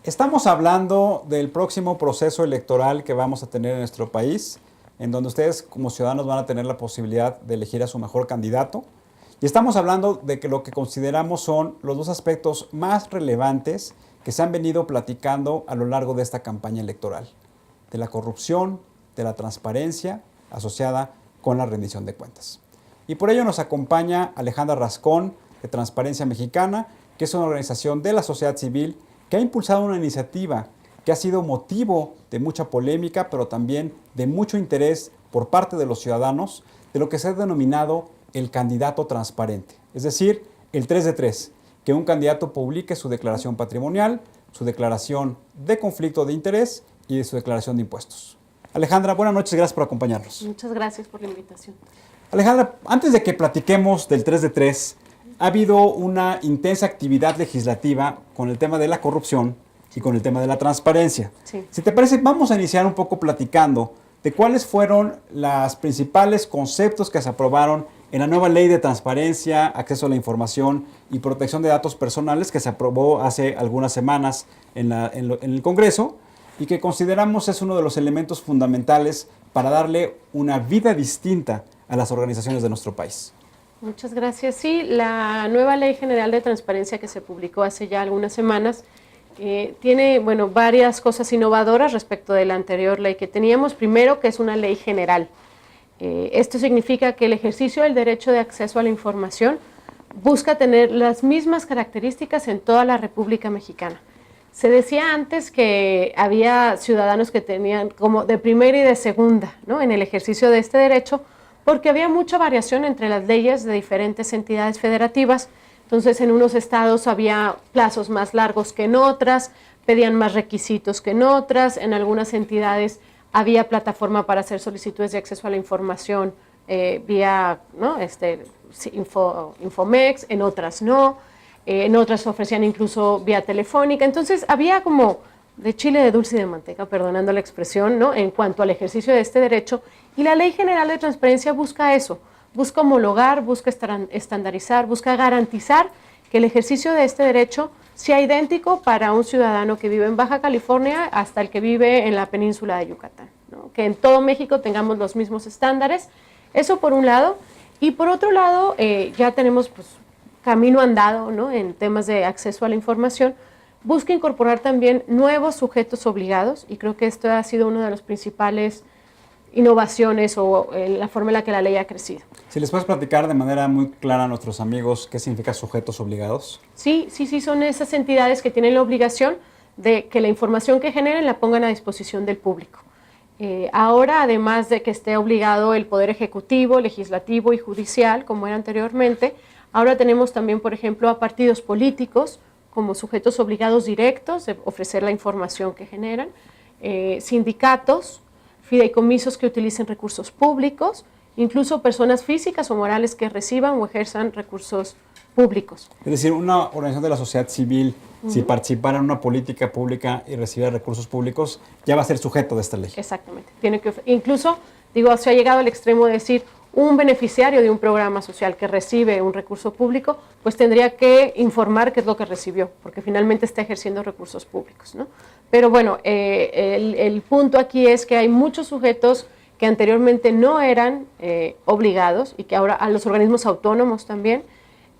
Estamos hablando del próximo proceso electoral que vamos a tener en nuestro país, en donde ustedes como ciudadanos van a tener la posibilidad de elegir a su mejor candidato. Y estamos hablando de que lo que consideramos son los dos aspectos más relevantes que se han venido platicando a lo largo de esta campaña electoral, de la corrupción, de la transparencia asociada con la rendición de cuentas. Y por ello nos acompaña Alejandra Rascón, de Transparencia Mexicana, que es una organización de la sociedad civil que ha impulsado una iniciativa que ha sido motivo de mucha polémica, pero también de mucho interés por parte de los ciudadanos, de lo que se ha denominado el candidato transparente, es decir, el 3 de 3, que un candidato publique su declaración patrimonial, su declaración de conflicto de interés y de su declaración de impuestos. Alejandra, buenas noches, gracias por acompañarnos. Muchas gracias por la invitación. Alejandra, antes de que platiquemos del 3 de 3, ha habido una intensa actividad legislativa con el tema de la corrupción y con el tema de la transparencia. Sí. Si te parece, vamos a iniciar un poco platicando de cuáles fueron los principales conceptos que se aprobaron en la nueva Ley de Transparencia, Acceso a la Información y Protección de Datos Personales que se aprobó hace algunas semanas en el Congreso y que consideramos es uno de los elementos fundamentales para darle una vida distinta a las organizaciones de nuestro país. Muchas gracias. Sí, la nueva Ley General de Transparencia que se publicó hace ya algunas semanas tiene, varias cosas innovadoras respecto de la anterior ley que teníamos. Primero, que es una ley general. Esto significa que el ejercicio del derecho de acceso a la información busca tener las mismas características en toda la República Mexicana. Se decía antes que había ciudadanos que tenían como de primera y de segunda, ¿no?, en el ejercicio de este derecho, porque había mucha variación entre las leyes de diferentes entidades federativas. Entonces, en unos estados había plazos más largos que en otras, pedían más requisitos que en otras, en algunas entidades había plataforma para hacer solicitudes de acceso a la información vía, ¿no?, Infomex, en otras no, en otras ofrecían incluso vía telefónica. Entonces, había como de chile, de dulce y de manteca, perdonando la expresión, ¿no?, en cuanto al ejercicio de este derecho, y la Ley General de Transparencia busca eso, busca homologar, busca estandarizar, busca garantizar que el ejercicio de este derecho sea idéntico para un ciudadano que vive en Baja California hasta el que vive en la península de Yucatán, ¿no?, que en todo México tengamos los mismos estándares. Eso por un lado, y por otro lado ya tenemos camino andado, ¿no?, en temas de acceso a la información. Busca incorporar también nuevos sujetos obligados, y creo que esto ha sido una de las principales innovaciones o la forma en la que la ley ha crecido. Si les puedes platicar de manera muy clara a nuestros amigos qué significa sujetos obligados. Sí, son esas entidades que tienen la obligación de que la información que generen la pongan a disposición del público. Ahora, además de que esté obligado el Poder Ejecutivo, Legislativo y Judicial, como era anteriormente, ahora tenemos también, por ejemplo, a partidos políticos como sujetos obligados directos de ofrecer la información que generan, sindicatos, fideicomisos que utilicen recursos públicos, incluso personas físicas o morales que reciban o ejerzan recursos públicos. Es decir, una organización de la sociedad civil, si participara en una política pública y recibiera recursos públicos, ya va a ser sujeto de esta ley. Exactamente. Incluso, se ha llegado al extremo de decir, un beneficiario de un programa social que recibe un recurso público, pues tendría que informar qué es lo que recibió, porque finalmente está ejerciendo recursos públicos, ¿no? Pero bueno, el punto aquí es que hay muchos sujetos que anteriormente no eran obligados y que ahora a los organismos autónomos también.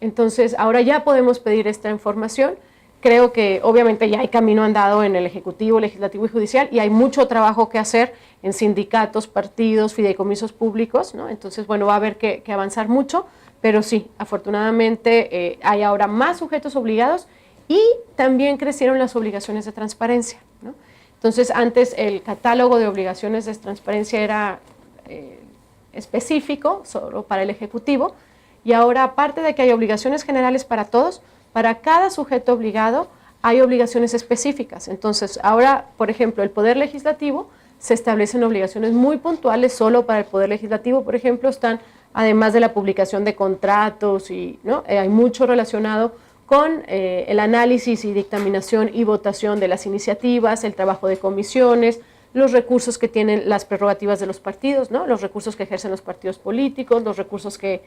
Entonces, ahora ya podemos pedir esta información. Creo que obviamente ya hay camino andado en el Ejecutivo, Legislativo y Judicial, y hay mucho trabajo que hacer en sindicatos, partidos, fideicomisos públicos, ¿no? Entonces, va a haber que avanzar mucho, pero sí, afortunadamente hay ahora más sujetos obligados y también crecieron las obligaciones de transparencia, ¿no? Entonces, antes el catálogo de obligaciones de transparencia era específico, solo para el Ejecutivo, y ahora, aparte de que hay obligaciones generales para todos, para cada sujeto obligado hay obligaciones específicas. Entonces, ahora, por ejemplo, el Poder Legislativo, se establecen obligaciones muy puntuales solo para el Poder Legislativo. Por ejemplo, están, además de la publicación de contratos, ¿no?, hay mucho relacionado con el análisis y dictaminación y votación de las iniciativas, el trabajo de comisiones, los recursos que tienen las prerrogativas de los partidos, ¿no?, los recursos que ejercen los partidos políticos, los recursos que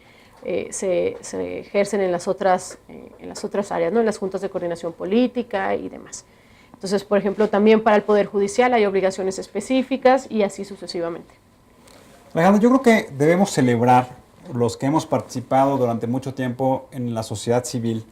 se ejercen en las otras áreas, ¿no?, en las juntas de coordinación política y demás. Entonces, por ejemplo, también para el Poder Judicial hay obligaciones específicas y así sucesivamente. Alejandra, yo creo que debemos celebrar los que hemos participado durante mucho tiempo en la sociedad civil,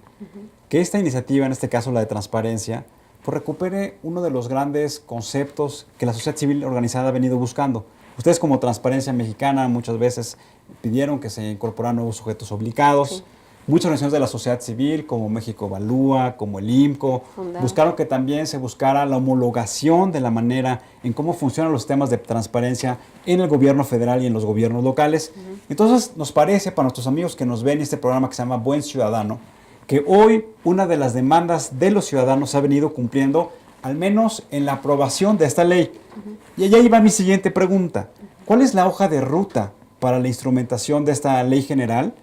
que esta iniciativa, en este caso la de transparencia, pues recupere uno de los grandes conceptos que la sociedad civil organizada ha venido buscando. Ustedes como Transparencia Mexicana muchas veces pidieron que se incorporaran nuevos sujetos obligados. Sí. Muchas organizaciones de la sociedad civil, como México Evalúa, como el IMCO, buscaron que también se buscara la homologación de la manera en cómo funcionan los sistemas de transparencia en el gobierno federal y en los gobiernos locales. Entonces, nos parece, para nuestros amigos que nos ven en este programa que se llama Buen Ciudadano, que hoy una de las demandas de los ciudadanos ha venido cumpliendo, al menos en la aprobación de esta ley. Y allá iba mi siguiente pregunta. ¿Cuál es la hoja de ruta para la instrumentación de esta ley general?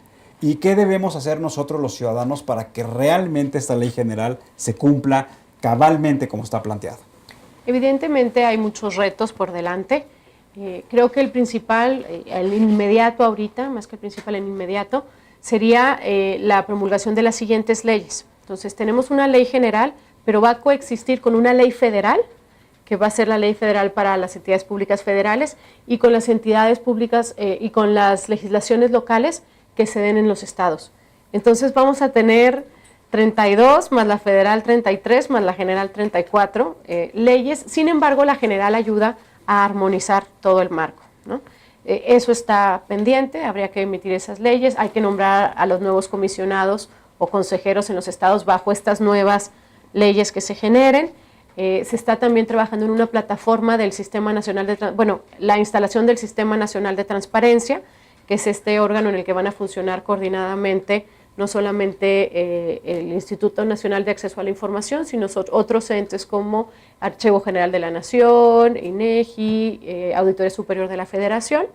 ¿Y qué debemos hacer nosotros los ciudadanos para que realmente esta ley general se cumpla cabalmente como está planteado? Evidentemente hay muchos retos por delante. Creo que el principal, el inmediato ahorita, más que el principal, el inmediato, sería la promulgación de las siguientes leyes. Entonces tenemos una ley general, pero va a coexistir con una ley federal, que va a ser la ley federal para las entidades públicas federales, y con las entidades públicas y con las legislaciones locales que se den en los estados. Entonces vamos a tener 32, más la federal 33, más la general 34 leyes. Sin embargo, la general ayuda a armonizar todo el marco, ¿no? Eso está pendiente, habría que emitir esas leyes, hay que nombrar a los nuevos comisionados o consejeros en los estados bajo estas nuevas leyes que se generen. Se está también trabajando en una plataforma del Sistema Nacional de la instalación del Sistema Nacional de Transparencia, que es este órgano en el que van a funcionar coordinadamente no solamente el Instituto Nacional de Acceso a la Información, sino otros entes como Archivo General de la Nación, INEGI, Auditoría Superior de la Federación.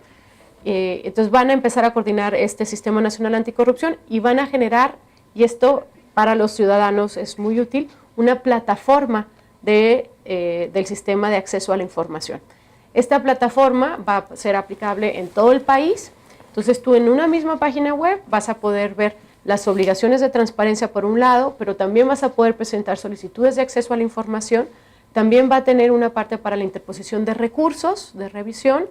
Entonces van a empezar a coordinar este Sistema Nacional Anticorrupción y van a generar, y esto para los ciudadanos es muy útil, una plataforma del Sistema de Acceso a la Información. Esta plataforma va a ser aplicable en todo el país. Entonces tú en una misma página web vas a poder ver las obligaciones de transparencia por un lado, pero también vas a poder presentar solicitudes de acceso a la información, también va a tener una parte para la interposición de recursos, de revisión,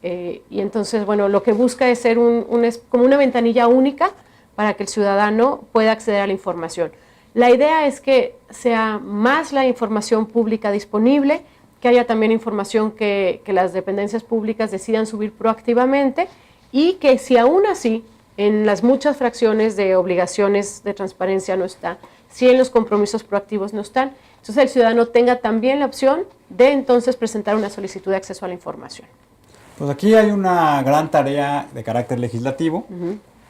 y entonces, bueno, lo que busca es ser como una ventanilla única para que el ciudadano pueda acceder a la información. La idea es que sea más la información pública disponible, que haya también información que las dependencias públicas decidan subir proactivamente, y que si aún así en las muchas fracciones de obligaciones de transparencia no está, si en los compromisos proactivos no están, entonces el ciudadano tenga también la opción de entonces presentar una solicitud de acceso a la información. Pues aquí hay una gran tarea de carácter legislativo.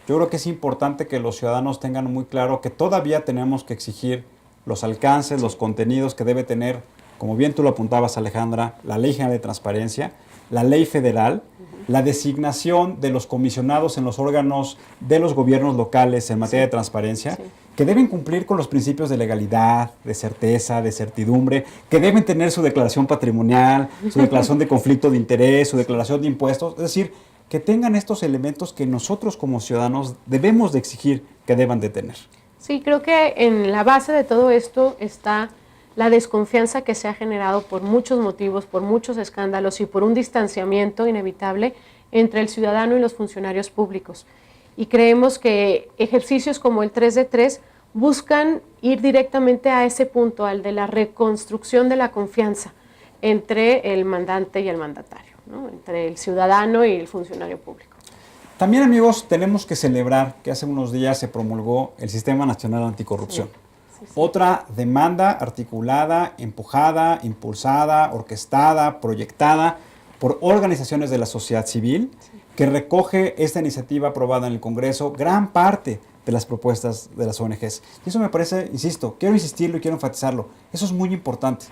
Yo creo que es importante que los ciudadanos tengan muy claro que todavía tenemos que exigir los alcances, los contenidos que debe tener, como bien tú lo apuntabas, Alejandra, la Ley General de Transparencia, la ley federal, la designación de los comisionados en los órganos de los gobiernos locales en materia de transparencia, que deben cumplir con los principios de legalidad, de certeza, de certidumbre, que deben tener su declaración patrimonial, su declaración de conflicto de interés, su declaración de impuestos, es decir, que tengan estos elementos que nosotros como ciudadanos debemos de exigir que deban de tener. Sí, creo que en la base de todo esto está la desconfianza que se ha generado por muchos motivos, por muchos escándalos y por un distanciamiento inevitable entre el ciudadano y los funcionarios públicos. Y creemos que ejercicios como el 3 de 3 buscan ir directamente a ese punto, al de la reconstrucción de la confianza entre el mandante y el mandatario, ¿no? Entre el ciudadano y el funcionario público. También, amigos, tenemos que celebrar que hace unos días se promulgó el Sistema Nacional Anticorrupción. Sí. Otra demanda articulada, empujada, impulsada, orquestada, proyectada por organizaciones de la sociedad civil, que recoge esta iniciativa aprobada en el Congreso, gran parte de las propuestas de las ONGs. Y eso me parece, insisto, quiero insistirlo y quiero enfatizarlo, eso es muy importante,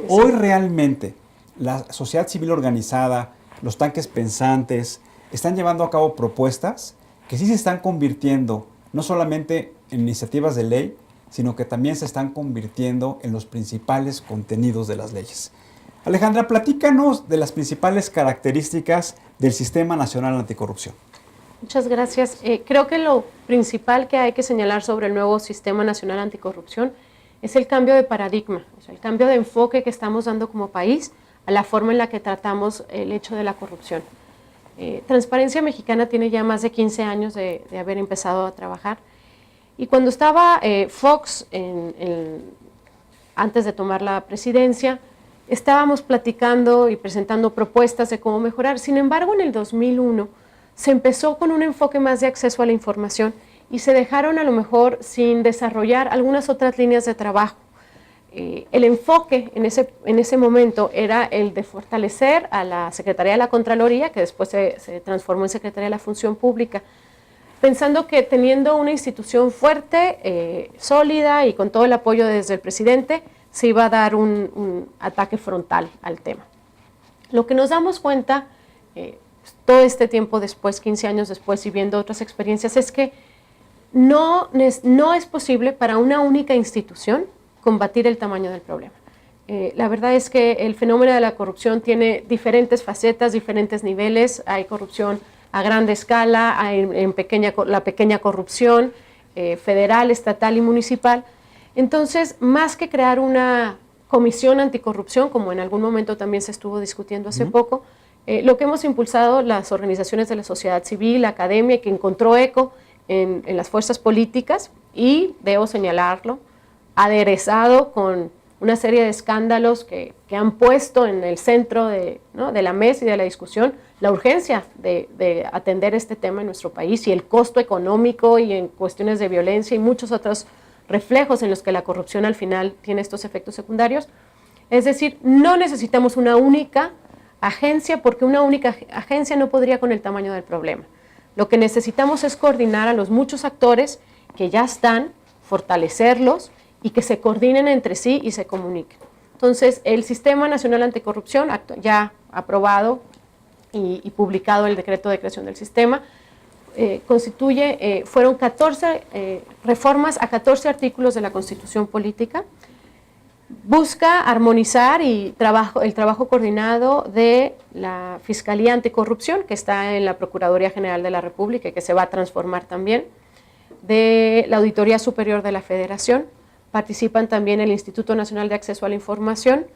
hoy realmente la sociedad civil organizada, los tanques pensantes, están llevando a cabo propuestas que sí se están convirtiendo no solamente en iniciativas de ley, sino que también se están convirtiendo en los principales contenidos de las leyes. Alejandra, platícanos de las principales características del Sistema Nacional Anticorrupción. Muchas gracias. Creo que lo principal que hay que señalar sobre el nuevo Sistema Nacional Anticorrupción es el cambio de paradigma, o sea, el cambio de enfoque que estamos dando como país a la forma en la que tratamos el hecho de la corrupción. Transparencia Mexicana tiene ya más de 15 años de haber empezado a trabajar, y cuando estaba Fox, antes de tomar la presidencia, estábamos platicando y presentando propuestas de cómo mejorar. Sin embargo, en el 2001 se empezó con un enfoque más de acceso a la información y se dejaron a lo mejor sin desarrollar algunas otras líneas de trabajo. El enfoque en ese momento era el de fortalecer a la Secretaría de la Contraloría, que después se transformó en Secretaría de la Función Pública, pensando que teniendo una institución fuerte, sólida y con todo el apoyo desde el presidente, se iba a dar un ataque frontal al tema. Lo que nos damos cuenta, todo este tiempo después, 15 años después y viendo otras experiencias, es que no es posible para una única institución combatir el tamaño del problema. La verdad es que el fenómeno de la corrupción tiene diferentes facetas, diferentes niveles. Hay corrupción a grande escala, hay la pequeña corrupción federal, estatal y municipal. Entonces, más que crear una comisión anticorrupción, como en algún momento también se estuvo discutiendo hace poco, lo que hemos impulsado las organizaciones de la sociedad civil, la academia, que encontró eco en las fuerzas políticas, y debo señalarlo, aderezado con una serie de escándalos que han puesto en el centro de la mesa y de la discusión la urgencia de atender este tema en nuestro país, y el costo económico y en cuestiones de violencia y muchos otros reflejos en los que la corrupción al final tiene estos efectos secundarios. Es decir, no necesitamos una única agencia, porque una única agencia no podría con el tamaño del problema. Lo que necesitamos es coordinar a los muchos actores que ya están, fortalecerlos y que se coordinen entre sí y se comuniquen. Entonces, el Sistema Nacional Anticorrupción, ya aprobado y publicado el decreto de creación del sistema, fueron 14 reformas a 14 artículos de la Constitución Política. Busca armonizar el trabajo coordinado de la Fiscalía Anticorrupción, que está en la Procuraduría General de la República y que se va a transformar también, de la Auditoría Superior de la Federación. Participan también el Instituto Nacional de Acceso a la Información.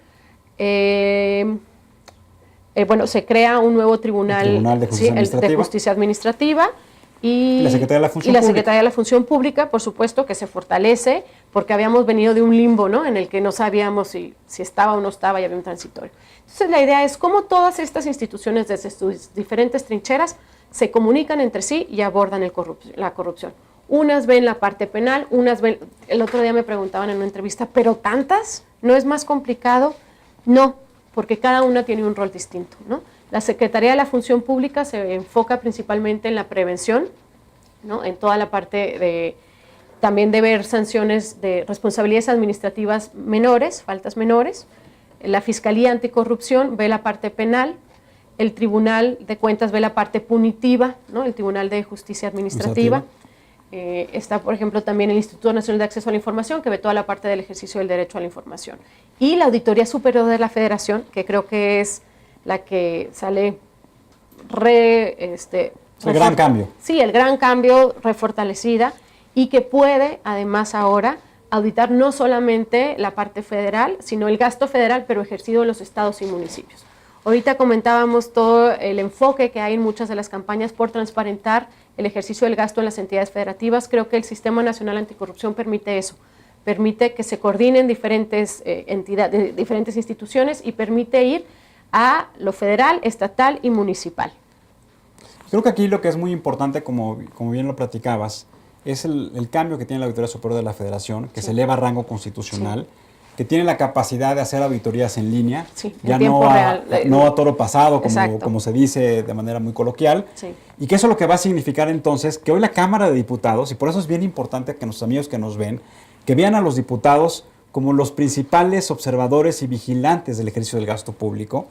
Se crea un nuevo tribunal de Justicia Administrativa. Y la Secretaría de la Función Pública, por supuesto, que se fortalece, porque habíamos venido de un limbo, ¿no?, en el que no sabíamos si estaba o no estaba, y había un transitorio. Entonces, la idea es cómo todas estas instituciones, desde sus diferentes trincheras, se comunican entre sí y abordan la corrupción. Unas ven la parte penal, el otro día me preguntaban en una entrevista, ¿pero tantas? ¿No es más complicado? No, porque cada una tiene un rol distinto, ¿no? La Secretaría de la Función Pública se enfoca principalmente en la prevención, ¿no?, en toda la parte también de ver sanciones de responsabilidades administrativas menores, faltas menores. La Fiscalía Anticorrupción ve la parte penal, el Tribunal de Cuentas ve la parte punitiva, ¿no?, el Tribunal de Justicia Administrativa. Está, por ejemplo, también el Instituto Nacional de Acceso a la Información, que ve toda la parte del ejercicio del derecho a la información. Y la Auditoría Superior de la Federación, que creo que es la que sale el gran cambio. Sí, el gran cambio, refortalecida, y que puede, además ahora, auditar no solamente la parte federal, sino el gasto federal, pero ejercido en los estados y municipios. Ahorita comentábamos todo el enfoque que hay en muchas de las campañas por transparentar el ejercicio del gasto en las entidades federativas. Creo que el Sistema Nacional Anticorrupción permite eso, permite que se coordinen diferentes entidades, diferentes instituciones, y permite ir a lo federal, estatal y municipal. Creo que aquí lo que es muy importante, como bien lo platicabas, es el cambio que tiene la Auditoría Superior de la Federación, que se eleva a rango constitucional, que tiene la capacidad de hacer auditorías en línea, ya no a toro pasado, como se dice de manera muy coloquial, y que eso lo que va a significar entonces que hoy la Cámara de Diputados, y por eso es bien importante que nuestros amigos que nos ven, que vean a los diputados como los principales observadores y vigilantes del ejercicio del gasto público,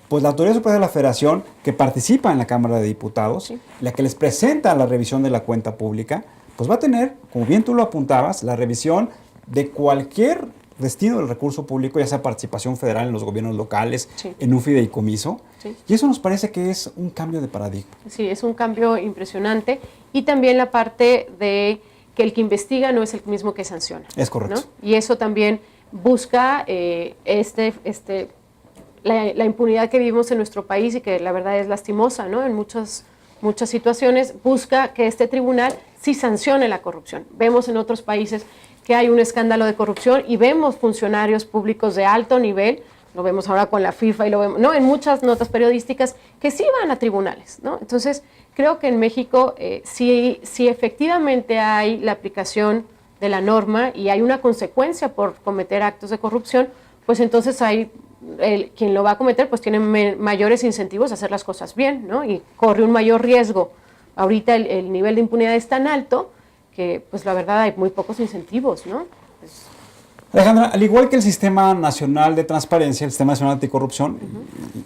pues la Auditoría Superior de la Federación, que participa en la Cámara de Diputados, la que les presenta la revisión de la cuenta pública, pues va a tener, como bien tú lo apuntabas, la revisión de cualquier destino del recurso público, ya sea participación federal en los gobiernos locales, en un fideicomiso, y eso nos parece que es un cambio de paradigma. Sí, es un cambio impresionante, y también la parte de que el que investiga no es el mismo que sanciona. Es correcto. ¿No? Y eso también busca la impunidad que vivimos en nuestro país y que la verdad es lastimosa, ¿no? En muchas situaciones, busca que este tribunal sí sancione la corrupción. Vemos en otros países que hay un escándalo de corrupción y vemos funcionarios públicos de alto nivel, lo vemos ahora con la FIFA y lo vemos, ¿no? En muchas notas periodísticas que sí van a tribunales, ¿no? Entonces, creo que en México si efectivamente hay la aplicación de la norma y hay una consecuencia por cometer actos de corrupción, pues entonces quien lo va a cometer pues tiene mayores incentivos a hacer las cosas bien, ¿no? Y corre un mayor riesgo. Ahorita el nivel de impunidad es tan alto que pues la verdad hay muy pocos incentivos, ¿no? Pues, Alejandra, al igual que el Sistema Nacional de Transparencia, el Sistema Nacional Anticorrupción,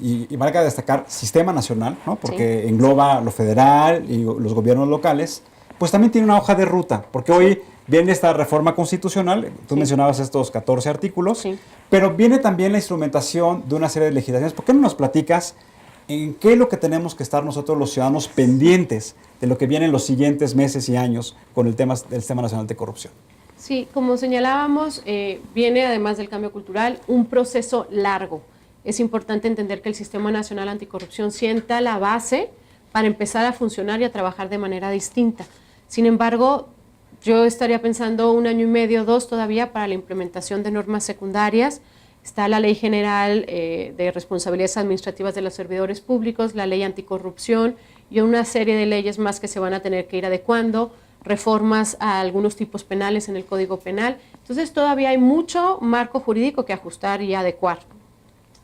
y valga destacar Sistema Nacional, ¿no? Porque engloba lo federal y los gobiernos locales, pues también tiene una hoja de ruta, porque hoy viene esta reforma constitucional, tú mencionabas estos 14 artículos, pero viene también la instrumentación de una serie de legislaciones. ¿Por qué no nos platicas en qué es lo que tenemos que estar nosotros los ciudadanos pendientes de lo que viene en los siguientes meses y años con el tema del Sistema Nacional de Corrupción? Sí, como señalábamos, viene además del cambio cultural un proceso largo. Es importante entender que el Sistema Nacional Anticorrupción sienta la base para empezar a funcionar y a trabajar de manera distinta. Sin embargo, yo estaría pensando 1 año y medio, 2 todavía para la implementación de normas secundarias. Está la Ley General de Responsabilidades Administrativas de los Servidores Públicos, la Ley Anticorrupción y una serie de leyes más que se van a tener que ir adecuando, reformas a algunos tipos penales en el Código Penal. Entonces todavía hay mucho marco jurídico que ajustar y adecuar,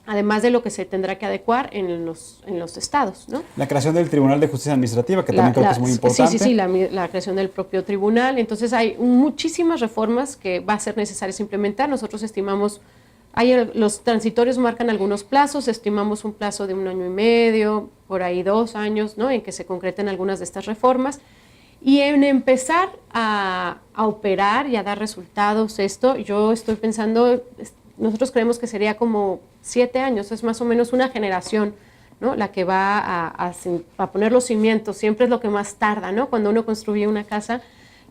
además de lo que se tendrá que adecuar en los estados, ¿no? La creación del Tribunal de Justicia Administrativa, que también creo que es muy importante. Sí, la creación del propio tribunal. Entonces hay muchísimas reformas que va a ser necesarias implementar. Nosotros estimamos, los transitorios marcan algunos plazos, estimamos un plazo de 1 año y medio, por ahí 2 años, ¿no? En que se concreten algunas de estas reformas. Y en empezar a operar y a dar resultados esto, yo estoy pensando, nosotros creemos que sería como 7 años, es más o menos una generación, ¿no? La que va a poner los cimientos, siempre es lo que más tarda, ¿no? Cuando uno construye una casa,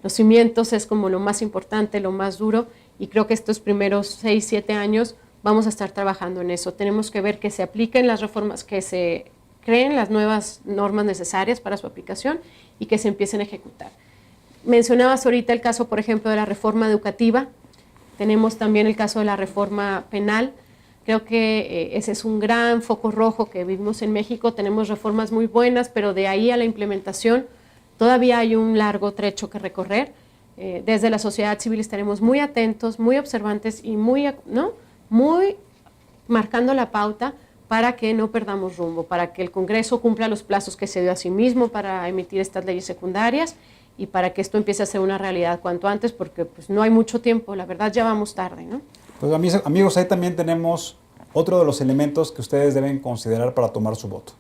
los cimientos es como lo más importante, lo más duro, y creo que estos primeros 6, 7 años vamos a estar trabajando en eso. Tenemos que ver que se apliquen las reformas, que se creen las nuevas normas necesarias para su aplicación y que se empiecen a ejecutar. Mencionabas ahorita el caso, por ejemplo, de la reforma educativa. Tenemos también el caso de la reforma penal. Creo que ese es un gran foco rojo que vivimos en México. Tenemos reformas muy buenas, pero de ahí a la implementación todavía hay un largo trecho que recorrer. Desde la sociedad civil estaremos muy atentos, muy observantes y muy marcando la pauta para que no perdamos rumbo, para que el Congreso cumpla los plazos que se dio a sí mismo para emitir estas leyes secundarias y para que esto empiece a ser una realidad cuanto antes, porque pues, no hay mucho tiempo, la verdad ya vamos tarde, ¿no? Pues amigos, ahí también tenemos otro de los elementos que ustedes deben considerar para tomar su voto,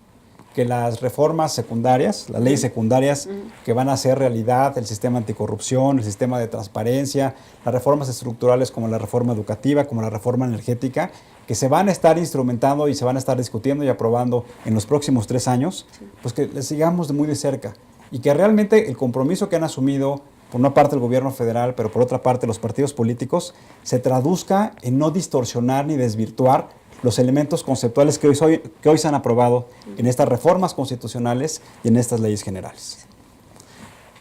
que las reformas secundarias, las leyes secundarias que van a hacer realidad el sistema anticorrupción, el sistema de transparencia, las reformas estructurales como la reforma educativa, como la reforma energética, que se van a estar instrumentando y se van a estar discutiendo y aprobando en los próximos 3 años, pues que les sigamos muy de cerca y que realmente el compromiso que han asumido por una parte el gobierno federal, pero por otra parte los partidos políticos, se traduzca en no distorsionar ni desvirtuar los elementos conceptuales que hoy se han aprobado en estas reformas constitucionales y en estas leyes generales.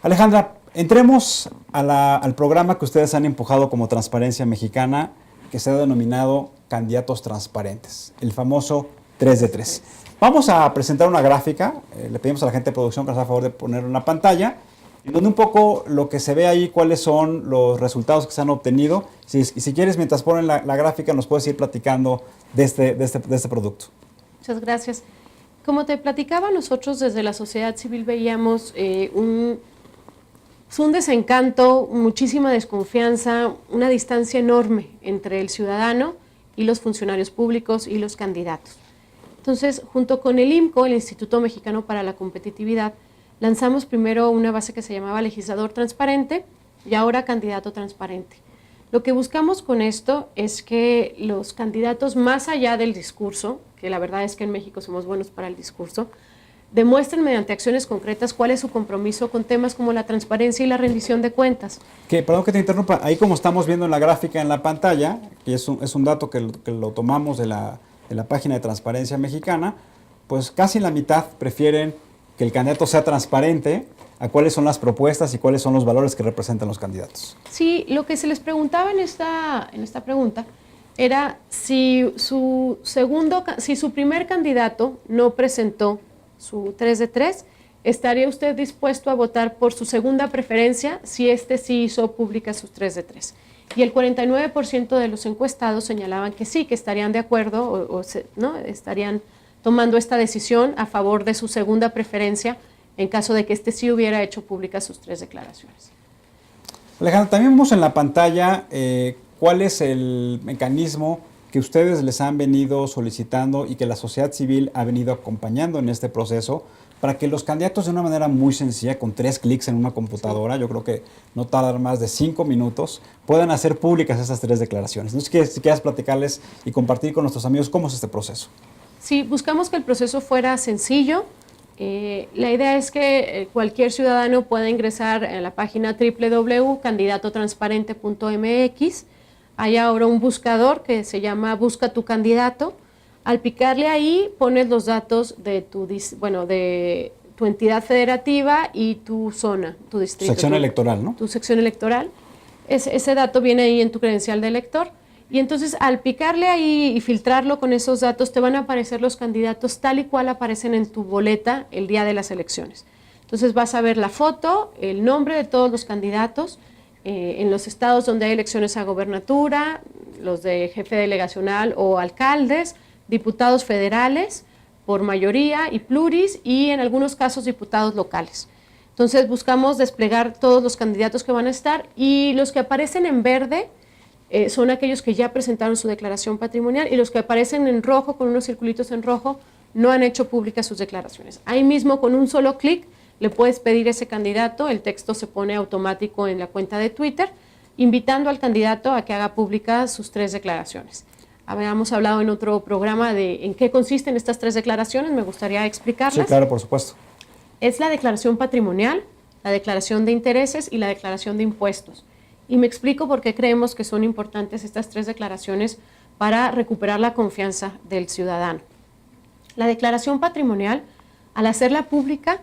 Alejandra, entremos al programa que ustedes han empujado como Transparencia Mexicana, que se ha denominado Candidatos Transparentes, el famoso 3 de 3. Vamos a presentar una gráfica, le pedimos a la gente de producción que nos haga favor de poner una pantalla, en donde un poco lo que se ve ahí, cuáles son los resultados que se han obtenido. Y si quieres, mientras ponen la gráfica, nos puedes ir platicando de este producto. Muchas gracias. Como te platicaba, nosotros desde la sociedad civil veíamos un desencanto, muchísima desconfianza, una distancia enorme entre el ciudadano y los funcionarios públicos y los candidatos. Entonces, junto con el IMCO, el Instituto Mexicano para la Competitividad, lanzamos primero una base que se llamaba Legislador Transparente y ahora Candidato Transparente. Lo que buscamos con esto es que los candidatos, más allá del discurso, que la verdad es que en México somos buenos para el discurso, demuestren mediante acciones concretas cuál es su compromiso con temas como la transparencia y la rendición de cuentas. Perdón que te interrumpa, ahí como estamos viendo en la gráfica en la pantalla, que es un dato que lo tomamos de la página de Transparencia Mexicana, pues casi la mitad prefieren que el candidato sea transparente a cuáles son las propuestas y cuáles son los valores que representan los candidatos. Sí, lo que se les preguntaba en esta pregunta era si su primer candidato no presentó su 3 de 3, ¿estaría usted dispuesto a votar por su segunda preferencia si sí hizo públicas sus 3 de 3? Y el 49% de los encuestados señalaban que sí, que estarían de acuerdo ¿no? estarían tomando esta decisión a favor de su segunda preferencia en caso de que sí hubiera hecho públicas sus 3 declaraciones. Alejandra, también vemos en la pantalla cuál es el mecanismo que ustedes les han venido solicitando y que la sociedad civil ha venido acompañando en este proceso para que los candidatos de una manera muy sencilla, con 3 clics en una computadora, yo creo que no tardan más de 5 minutos, puedan hacer públicas esas 3 declaraciones. No sé si quieras platicarles y compartir con nuestros amigos cómo es este proceso. Sí, buscamos que el proceso fuera sencillo. La idea es que cualquier ciudadano pueda ingresar a la página www.candidatotransparente.mx. Hay ahora un buscador que se llama Busca tu candidato. Al picarle ahí pones los datos de tu entidad federativa y tu zona, tu distrito. Sección electoral, ¿no? Tu sección electoral. Ese dato viene ahí en tu credencial de elector. Y entonces al picarle ahí y filtrarlo con esos datos te van a aparecer los candidatos tal y cual aparecen en tu boleta el día de las elecciones. Entonces vas a ver la foto, el nombre de todos los candidatos, en los estados donde hay elecciones a gobernatura, los de jefe delegacional o alcaldes, diputados federales por mayoría y pluris, y en algunos casos diputados locales. Entonces buscamos desplegar todos los candidatos que van a estar, y los que aparecen en verde son aquellos que ya presentaron su declaración patrimonial, y los que aparecen en rojo con unos circulitos en rojo no han hecho públicas sus declaraciones. Ahí mismo con un solo clic le puedes pedir a ese candidato, el texto se pone automático en la cuenta de Twitter, invitando al candidato a que haga públicas sus 3 declaraciones. Habíamos hablado en otro programa de en qué consisten estas 3 declaraciones, me gustaría explicarlas. Sí, claro, por supuesto. Es la declaración patrimonial, la declaración de intereses y la declaración de impuestos. Y me explico por qué creemos que son importantes estas 3 declaraciones para recuperar la confianza del ciudadano. La declaración patrimonial, al hacerla pública,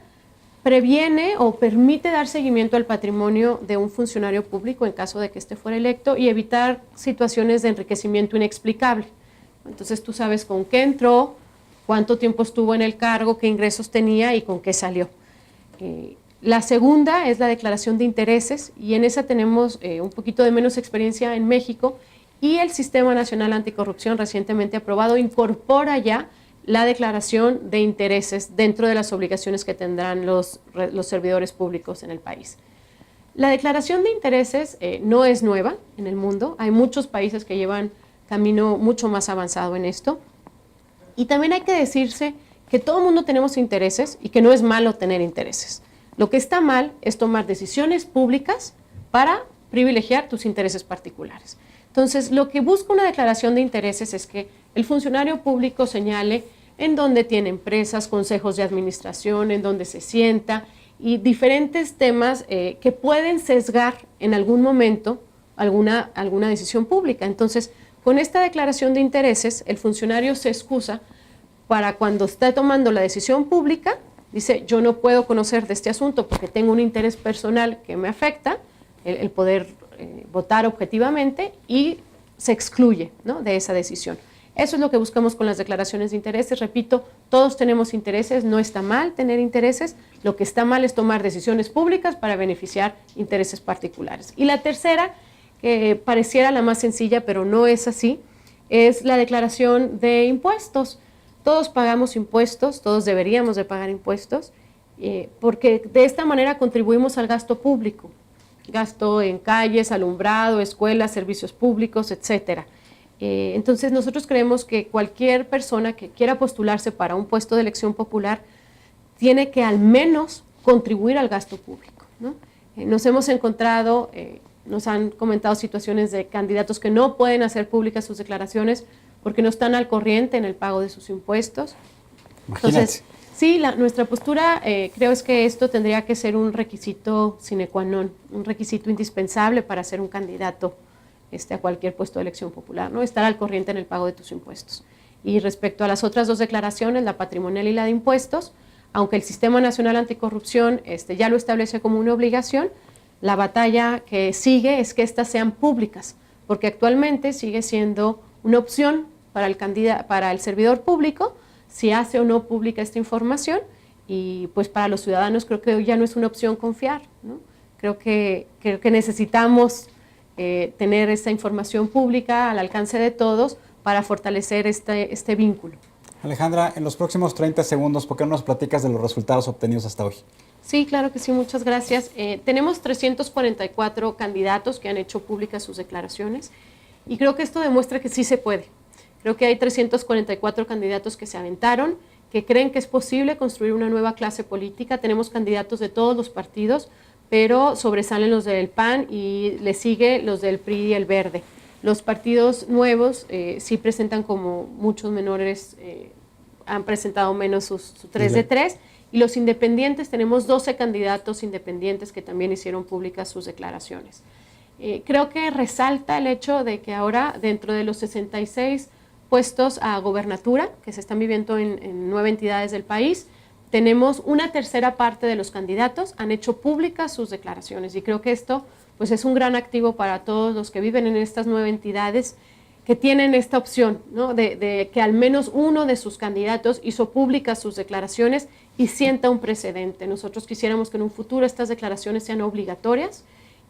previene o permite dar seguimiento al patrimonio de un funcionario público en caso de que éste fuera electo, y evitar situaciones de enriquecimiento inexplicable. Entonces tú sabes con qué entró, cuánto tiempo estuvo en el cargo, qué ingresos tenía y con qué salió. La segunda es la declaración de intereses, y en esa tenemos un poquito de menos experiencia en México, y el Sistema Nacional Anticorrupción recientemente aprobado incorpora ya la declaración de intereses dentro de las obligaciones que tendrán los servidores públicos en el país. La declaración de intereses no es nueva en el mundo, hay muchos países que llevan camino mucho más avanzado en esto, y también hay que decirse que todo el mundo tenemos intereses y que no es malo tener intereses. Lo que está mal es tomar decisiones públicas para privilegiar tus intereses particulares. Entonces, lo que busca una declaración de intereses es que el funcionario público señale en dónde tiene empresas, consejos de administración, en dónde se sienta, y diferentes temas que pueden sesgar en algún momento alguna decisión pública. Entonces, con esta declaración de intereses, el funcionario se excusa para cuando está tomando la decisión pública, dice, yo no puedo conocer de este asunto porque tengo un interés personal que me afecta, el poder votar objetivamente, y se excluye, ¿no?, de esa decisión. Eso es lo que buscamos con las declaraciones de intereses. Repito, todos tenemos intereses, no está mal tener intereses, lo que está mal es tomar decisiones públicas para beneficiar intereses particulares. Y la tercera, que pareciera la más sencilla, pero no es así, es la declaración de impuestos. Todos pagamos impuestos, todos deberíamos de pagar impuestos, porque de esta manera contribuimos al gasto público, gasto en calles, alumbrado, escuelas, servicios públicos, etcétera. Entonces nosotros creemos que cualquier persona que quiera postularse para un puesto de elección popular tiene que al menos contribuir al gasto público, ¿no? Nos hemos encontrado, nos han comentado situaciones de candidatos que no pueden hacer públicas sus declaraciones porque no están al corriente en el pago de sus impuestos. Imagínate. Entonces, Sí, nuestra postura creo es que esto tendría que ser un requisito sine qua non, un requisito indispensable para ser un candidato a cualquier puesto de elección popular, ¿no? Estar al corriente en el pago de tus impuestos. Y respecto a las otras dos declaraciones, la patrimonial y la de impuestos, aunque el Sistema Nacional Anticorrupción ya lo establece como una obligación, la batalla que sigue es que estas sean públicas, porque actualmente sigue siendo una opción para el servidor público si hace o no pública esta información, y pues para los ciudadanos creo que ya no es una opción confiar, ¿no? Creo que necesitamos tener esta información pública al alcance de todos para fortalecer este vínculo. Alejandra, en los próximos 30 segundos, ¿por qué no nos platicas de los resultados obtenidos hasta hoy? Sí, claro que sí, muchas gracias. Tenemos 344 candidatos que han hecho públicas sus declaraciones, y creo que esto demuestra que sí se puede. Creo que hay 344 candidatos que se aventaron, que creen que es posible construir una nueva clase política. Tenemos candidatos de todos los partidos, pero sobresalen los del PAN y le sigue los del PRI y el Verde. Los partidos nuevos sí presentan como muchos menores, han presentado menos su 3 de 3, y los independientes, tenemos 12 candidatos independientes que también hicieron públicas sus declaraciones. Creo que resalta el hecho de que ahora, dentro de los 66 puestos a gobernatura que se están viviendo en 9 entidades del país, tenemos una tercera parte de los candidatos han hecho públicas sus declaraciones, y creo que esto pues es un gran activo para todos los que viven en estas 9 entidades que tienen esta opción, ¿no? de que al menos uno de sus candidatos hizo públicas sus declaraciones y sienta un precedente. Nosotros quisiéramos que en un futuro estas declaraciones sean obligatorias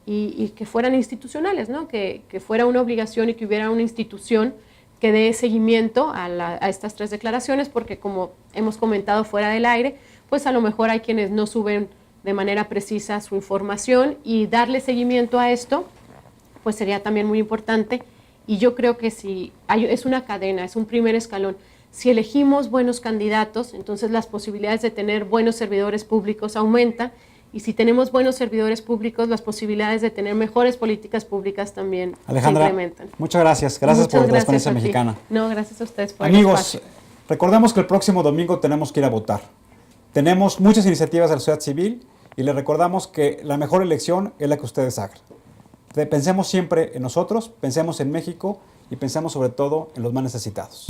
y que fueran institucionales, ¿no? Que fuera una obligación y que hubiera una institución que dé seguimiento a estas 3 declaraciones, porque como hemos comentado fuera del aire, pues a lo mejor hay quienes no suben de manera precisa su información, y darle seguimiento a esto pues sería también muy importante. Y yo creo que es una cadena, es un primer escalón. Si elegimos buenos candidatos, entonces las posibilidades de tener buenos servidores públicos aumentan, y si tenemos buenos servidores públicos, las posibilidades de tener mejores políticas públicas también Alejandra, se incrementan. Muchas gracias. Gracias por la Transparencia Mexicana. No, gracias a ustedes por el Amigos, espacio. recordemos que el próximo domingo tenemos que ir a votar. Tenemos muchas iniciativas de la sociedad civil y les recordamos que la mejor elección es la que ustedes hagan. Pensemos siempre en nosotros, pensemos en México y pensemos sobre todo en los más necesitados.